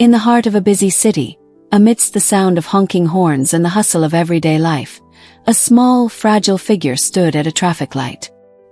In the heart of a busy city, amidst the sound of honking horns and the hustle of everyday life, a small, fragile figure stood at a traffic light.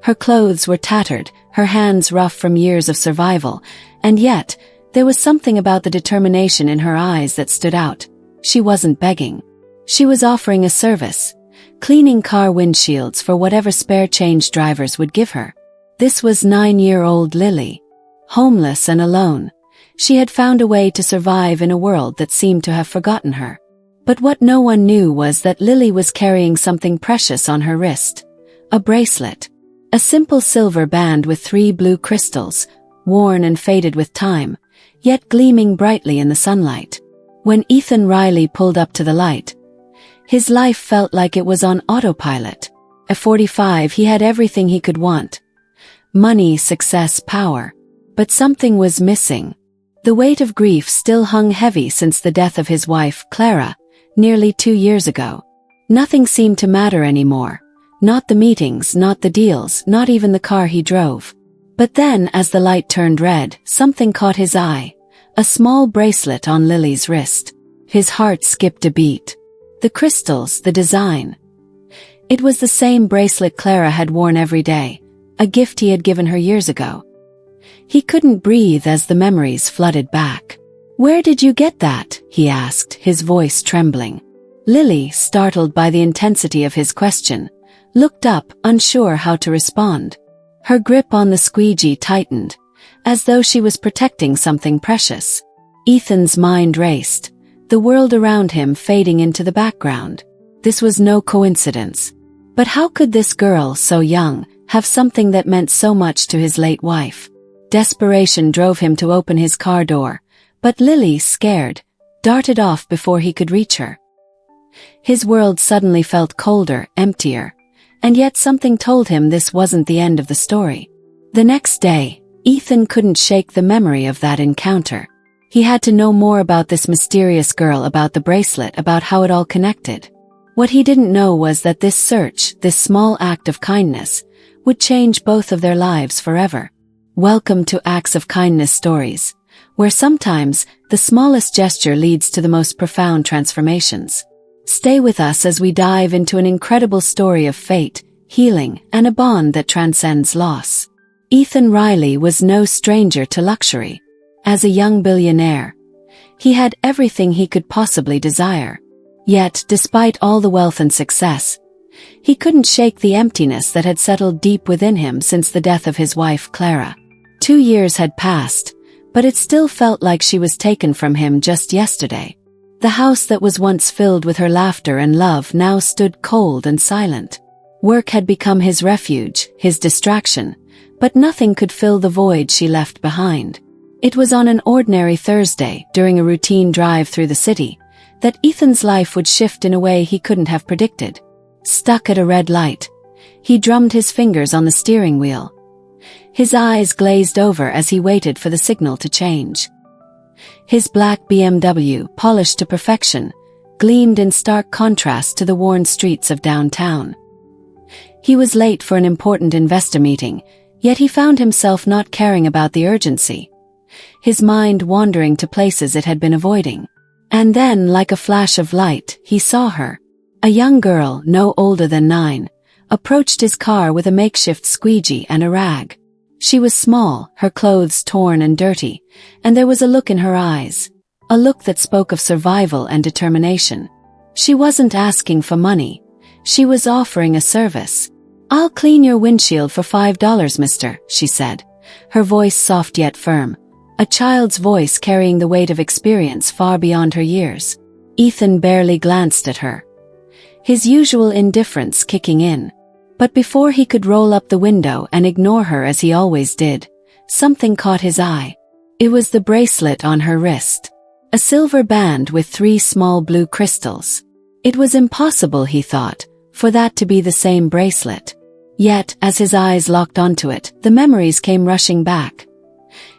Her clothes were tattered, her hands rough from years of survival, and yet, there was something about the determination in her eyes that stood out. She wasn't begging. She was offering a service, cleaning car windshields for whatever spare change drivers would give her. This was 9-year-old Lily. Homeless and alone, she had found a way to survive in a world that seemed to have forgotten her. But what no one knew was that Lily was carrying something precious on her wrist. A bracelet. A simple silver band with 3 blue crystals, worn and faded with time, yet gleaming brightly in the sunlight. When Ethan Riley pulled up to the light, his life felt like it was on autopilot. At 45, he had everything he could want. Money, success, power. But something was missing. The weight of grief still hung heavy since the death of his wife, Clara, nearly 2 years ago. Nothing seemed to matter anymore. Not the meetings, not the deals, not even the car he drove. But then, as the light turned red, something caught his eye. A small bracelet on Lily's wrist. His heart skipped a beat. The crystals, the design. It was the same bracelet Clara had worn every day, a gift he had given her years ago. He couldn't breathe as the memories flooded back. "Where did you get that?" he asked, his voice trembling. Lily, startled by the intensity of his question, looked up, unsure how to respond. Her grip on the squeegee tightened, as though she was protecting something precious. Ethan's mind raced, the world around him fading into the background. This was no coincidence. But how could this girl, so young, have something that meant so much to his late wife? Desperation drove him to open his car door, but Lily, scared, darted off before he could reach her. His world suddenly felt colder, emptier, and yet something told him this wasn't the end of the story. The next day, Ethan couldn't shake the memory of that encounter. He had to know more about this mysterious girl, about the bracelet, about how it all connected. What he didn't know was that this search, this small act of kindness, would change both of their lives forever. Welcome to Acts of Kindness Stories, where sometimes the smallest gesture leads to the most profound transformations. Stay with us as we dive into an incredible story of fate, healing, and a bond that transcends loss. Ethan Riley was no stranger to luxury. As a young billionaire, he had everything he could possibly desire. Yet, despite all the wealth and success, he couldn't shake the emptiness that had settled deep within him since the death of his wife, Clara. 2 years had passed, but it still felt like she was taken from him just yesterday. The house that was once filled with her laughter and love now stood cold and silent. Work had become his refuge, his distraction, but nothing could fill the void she left behind. It was on an ordinary Thursday, during a routine drive through the city, that Ethan's life would shift in a way he couldn't have predicted. Stuck at a red light, he drummed his fingers on the steering wheel. His eyes glazed over as he waited for the signal to change. His black BMW, polished to perfection, gleamed in stark contrast to the worn streets of downtown. He was late for an important investor meeting, yet he found himself not caring about the urgency, his mind wandering to places it had been avoiding. And then, like a flash of light, he saw her. A young girl, no older than 9, approached his car with a makeshift squeegee and a rag. She was small, her clothes torn and dirty, and there was a look in her eyes, a look that spoke of survival and determination. She wasn't asking for money. She was offering a service. "I'll clean your windshield for $5, mister," she said, her voice soft yet firm, a child's voice carrying the weight of experience far beyond her years. Ethan barely glanced at her, his usual indifference kicking in. But before he could roll up the window and ignore her as he always did, something caught his eye. It was the bracelet on her wrist. A silver band with 3 small blue crystals. It was impossible, he thought, for that to be the same bracelet. Yet, as his eyes locked onto it, the memories came rushing back.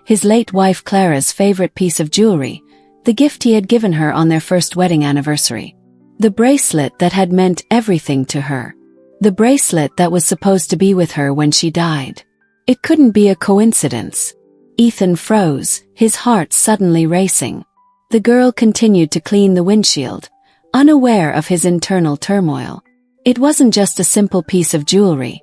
His late wife Clara's favorite piece of jewelry, the gift he had given her on their first wedding anniversary. The bracelet that had meant everything to her. The bracelet that was supposed to be with her when she died. It couldn't be a coincidence. Ethan froze, his heart suddenly racing. The girl continued to clean the windshield, unaware of his internal turmoil. It wasn't just a simple piece of jewelry.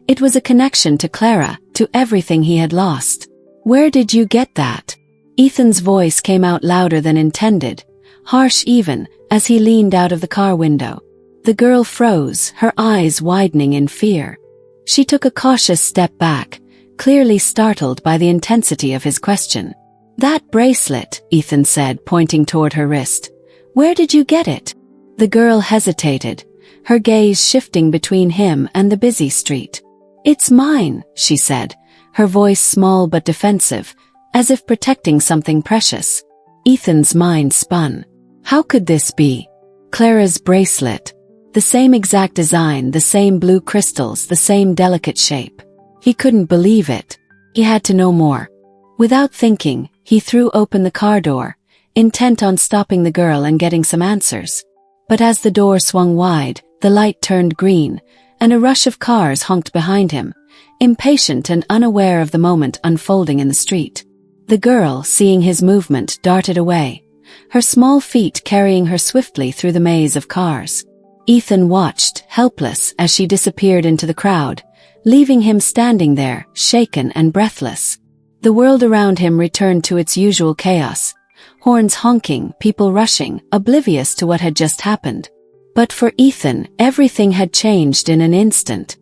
It was a connection to Clara, to everything he had lost. "Where did you get that?" Ethan's voice came out louder than intended, harsh even, as he leaned out of the car window. The girl froze, her eyes widening in fear. She took a cautious step back, clearly startled by the intensity of his question. "That bracelet," Ethan said, pointing toward her wrist. "Where did you get it?" The girl hesitated, her gaze shifting between him and the busy street. "It's mine," she said, her voice small but defensive, as if protecting something precious. Ethan's mind spun. How could this be? Clara's bracelet. The same exact design, the same blue crystals, the same delicate shape. He couldn't believe it. He had to know more. Without thinking, he threw open the car door, intent on stopping the girl and getting some answers. But as the door swung wide, the light turned green, and a rush of cars honked behind him, impatient and unaware of the moment unfolding in the street. The girl, seeing his movement, darted away, her small feet carrying her swiftly through the maze of cars. Ethan watched, helpless, as she disappeared into the crowd, leaving him standing there, shaken and breathless. The world around him returned to its usual chaos, horns honking, people rushing, oblivious to what had just happened. But for Ethan, everything had changed in an instant.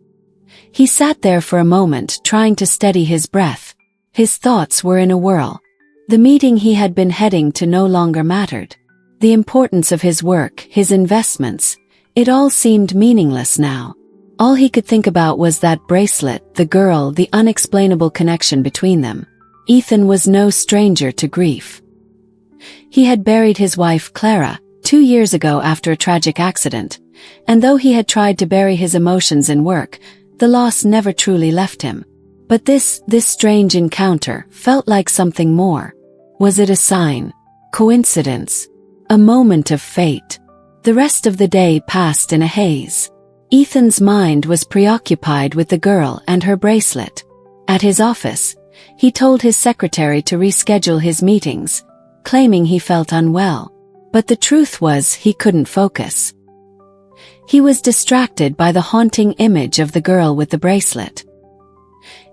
He sat there for a moment, trying to steady his breath. His thoughts were in a whirl. The meeting he had been heading to no longer mattered. The importance of his work, his investments, it all seemed meaningless now. All he could think about was that bracelet, the girl, the unexplainable connection between them. Ethan was no stranger to grief. He had buried his wife Clara 2 years ago after a tragic accident, and though he had tried to bury his emotions in work, the loss never truly left him. But this strange encounter felt like something more. Was it a sign? Coincidence? A moment of fate? The rest of the day passed in a haze. Ethan's mind was preoccupied with the girl and her bracelet. At his office, he told his secretary to reschedule his meetings, claiming he felt unwell. But the truth was he couldn't focus. He was distracted by the haunting image of the girl with the bracelet.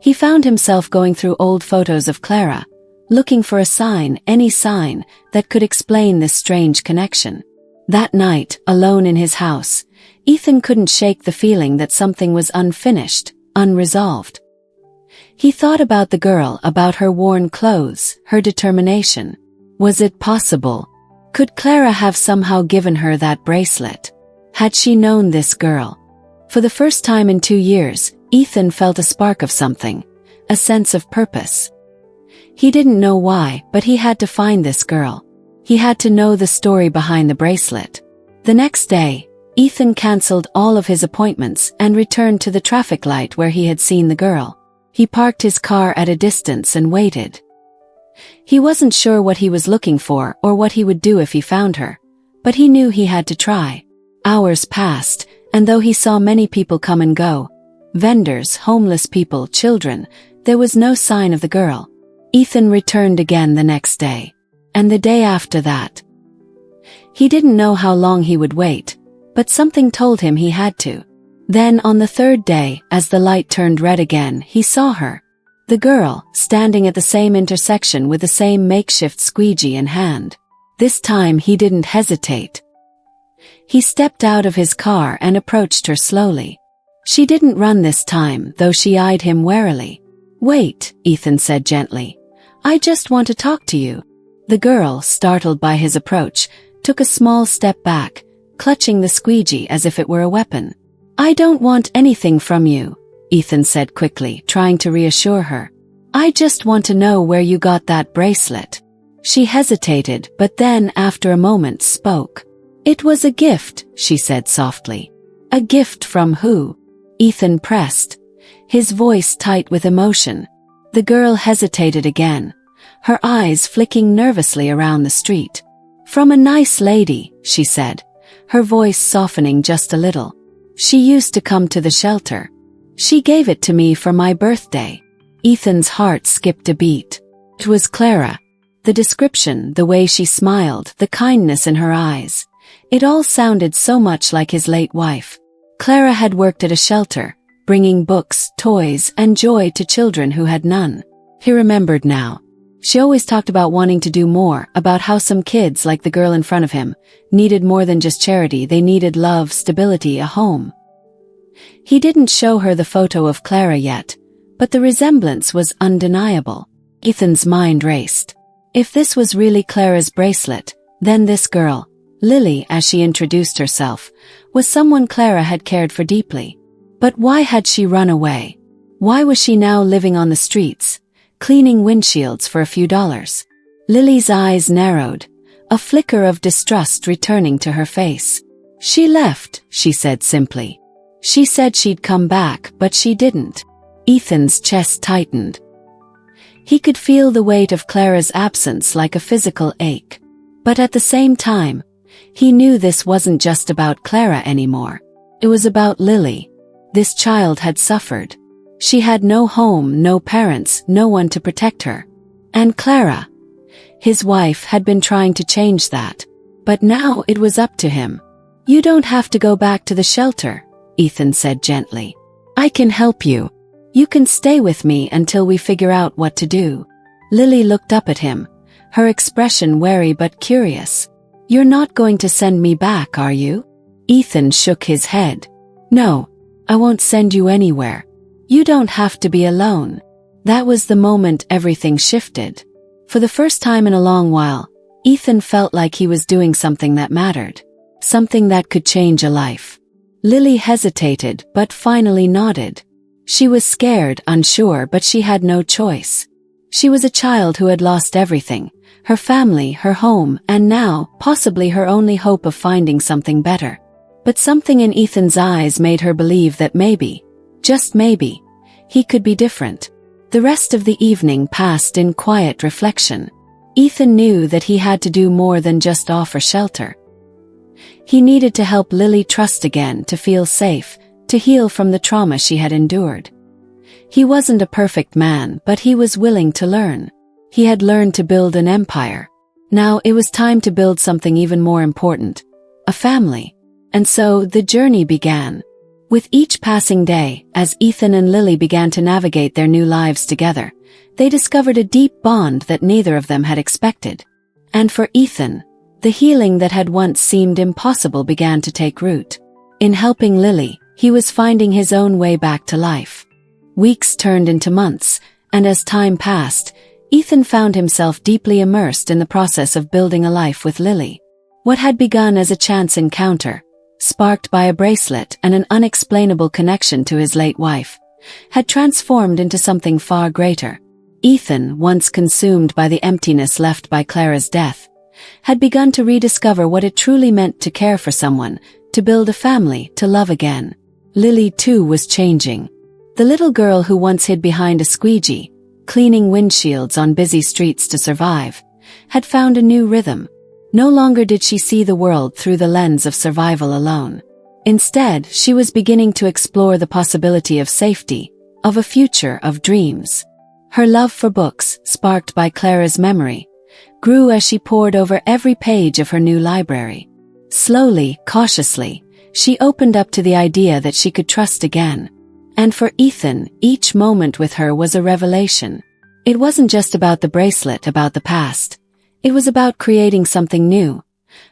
He found himself going through old photos of Clara, looking for a sign, any sign, that could explain this strange connection. That night, alone in his house, Ethan couldn't shake the feeling that something was unfinished, unresolved. He thought about the girl, about her worn clothes, her determination. Was it possible? Could Clara have somehow given her that bracelet? Had she known this girl? For the first time in 2 years, Ethan felt a spark of something, a sense of purpose. He didn't know why, but he had to find this girl. He had to know the story behind the bracelet. The next day, Ethan canceled all of his appointments and returned to the traffic light where he had seen the girl. He parked his car at a distance and waited. He wasn't sure what he was looking for or what he would do if he found her, but he knew he had to try. Hours passed, and though he saw many people come and go, vendors, homeless people, children, there was no sign of the girl. Ethan returned again the next day, and the day after that. He didn't know how long he would wait, but something told him he had to. Then on the third day, as the light turned red again, he saw her. The girl, standing at the same intersection with the same makeshift squeegee in hand. This time he didn't hesitate. He stepped out of his car and approached her slowly. She didn't run this time, though she eyed him warily. "Wait," Ethan said gently. "I just want to talk to you." The girl, startled by his approach, took a small step back, clutching the squeegee as if it were a weapon. "I don't want anything from you," Ethan said quickly, trying to reassure her. "I just want to know where you got that bracelet." She hesitated, but then, after a moment, spoke. "It was a gift," she said softly. "A gift from who?" Ethan pressed, his voice tight with emotion. The girl hesitated again, her eyes flicking nervously around the street. "From a nice lady," she said, her voice softening just a little. "She used to come to the shelter. She gave it to me for my birthday." Ethan's heart skipped a beat. It was Clara. The description, the way she smiled, the kindness in her eyes. It all sounded so much like his late wife. Clara had worked at a shelter, bringing books, toys, and joy to children who had none. He remembered now. She always talked about wanting to do more, about how some kids, like the girl in front of him, needed more than just charity. They needed love, stability, a home. He didn't show her the photo of Clara yet, but the resemblance was undeniable. Ethan's mind raced. If this was really Clara's bracelet, then this girl, Lily, as she introduced herself, was someone Clara had cared for deeply. But why had she run away? Why was she now living on the streets, cleaning windshields for a few dollars? Lily's eyes narrowed, a flicker of distrust returning to her face. She left, she said simply. She said she'd come back, but she didn't. Ethan's chest tightened. He could feel the weight of Clara's absence like a physical ache. But at the same time, he knew this wasn't just about Clara anymore. It was about Lily. This child had suffered. She had no home, no parents, no one to protect her. And Clara, his wife, had been trying to change that. But now it was up to him. "You don't have to go back to the shelter," Ethan said gently. "I can help you. You can stay with me until we figure out what to do." Lily looked up at him, her expression wary but curious. "You're not going to send me back, are you?" Ethan shook his head. "No, I won't send you anywhere. You don't have to be alone." That was the moment everything shifted. For the first time in a long while, Ethan felt like he was doing something that mattered. Something that could change a life. Lily hesitated but finally nodded. She was scared, unsure, but she had no choice. She was a child who had lost everything, her family, her home, and now, possibly her only hope of finding something better. But something in Ethan's eyes made her believe that maybe, just maybe, he could be different. The rest of the evening passed in quiet reflection. Ethan knew that he had to do more than just offer shelter. He needed to help Lily trust again, to feel safe, to heal from the trauma she had endured. He wasn't a perfect man, but he was willing to learn. He had learned to build an empire. Now it was time to build something even more important, a family. And so the journey began. With each passing day, as Ethan and Lily began to navigate their new lives together, they discovered a deep bond that neither of them had expected. And for Ethan, the healing that had once seemed impossible began to take root. In helping Lily, he was finding his own way back to life. Weeks turned into months, and as time passed, Ethan found himself deeply immersed in the process of building a life with Lily. What had begun as a chance encounter, sparked by a bracelet and an unexplainable connection to his late wife, had transformed into something far greater. Ethan, once consumed by the emptiness left by Clara's death, had begun to rediscover what it truly meant to care for someone, to build a family, to love again. Lily too was changing. The little girl who once hid behind a squeegee, cleaning windshields on busy streets to survive, had found a new rhythm. No longer did she see the world through the lens of survival alone. Instead, she was beginning to explore the possibility of safety, of a future, of dreams. Her love for books, sparked by Clara's memory, grew as she pored over every page of her new library. Slowly, cautiously, she opened up to the idea that she could trust again. And for Ethan, each moment with her was a revelation. It wasn't just about the bracelet, about the past. It was about creating something new.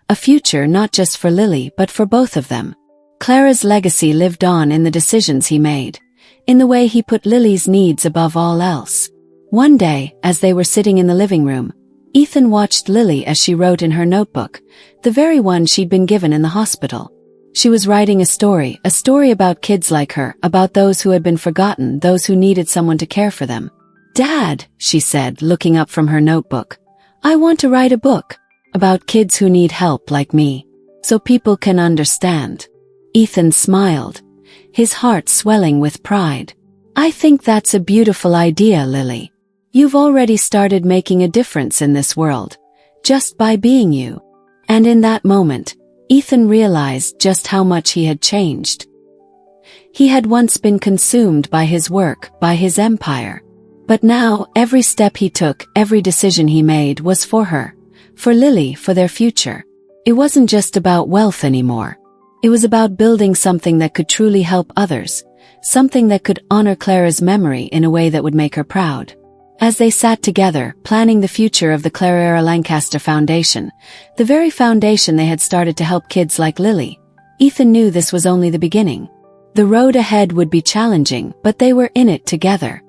A future not just for Lily but for both of them. Clara's legacy lived on in the decisions he made, in the way he put Lily's needs above all else. One day, as they were sitting in the living room, Ethan watched Lily as she wrote in her notebook, the very one she'd been given in the hospital. She was writing a story about kids like her, about those who had been forgotten, those who needed someone to care for them. "Dad," she said, looking up from her notebook, "I want to write a book about kids who need help like me, so people can understand." Ethan smiled, his heart swelling with pride. "I think that's a beautiful idea, Lily. You've already started making a difference in this world, just by being you." And in that moment, Ethan realized just how much he had changed. He had once been consumed by his work, by his empire. But now, every step he took, every decision he made was for her, for Lily, for their future. It wasn't just about wealth anymore. It was about building something that could truly help others, something that could honor Clara's memory in a way that would make her proud. As they sat together, planning the future of the Clara Lancaster Foundation, the very foundation they had started to help kids like Lily, Ethan knew this was only the beginning. The road ahead would be challenging, but they were in it together.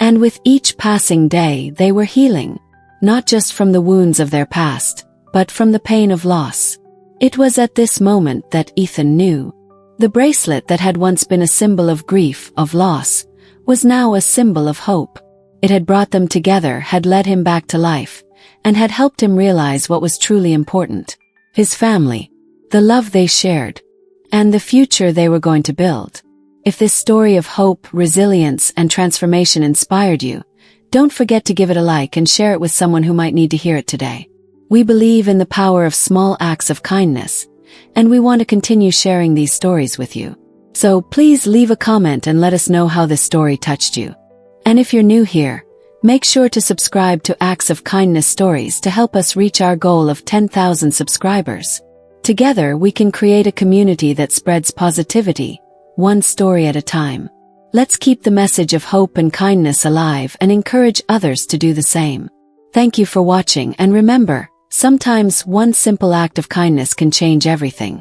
And with each passing day, they were healing, not just from the wounds of their past, but from the pain of loss. It was at this moment that Ethan knew. The bracelet that had once been a symbol of grief, of loss, was now a symbol of hope. It had brought them together, had led him back to life, and had helped him realize what was truly important. His family, the love they shared, and the future they were going to build. If this story of hope, resilience, and transformation inspired you, don't forget to give it a like and share it with someone who might need to hear it today. We believe in the power of small acts of kindness, and we want to continue sharing these stories with you. So please leave a comment and let us know how this story touched you. And if you're new here, make sure to subscribe to Acts of Kindness Stories to help us reach our goal of 10,000 subscribers. Together we can create a community that spreads positivity, one story at a time. Let's keep the message of hope and kindness alive and encourage others to do the same. Thank you for watching, and remember, sometimes one simple act of kindness can change everything.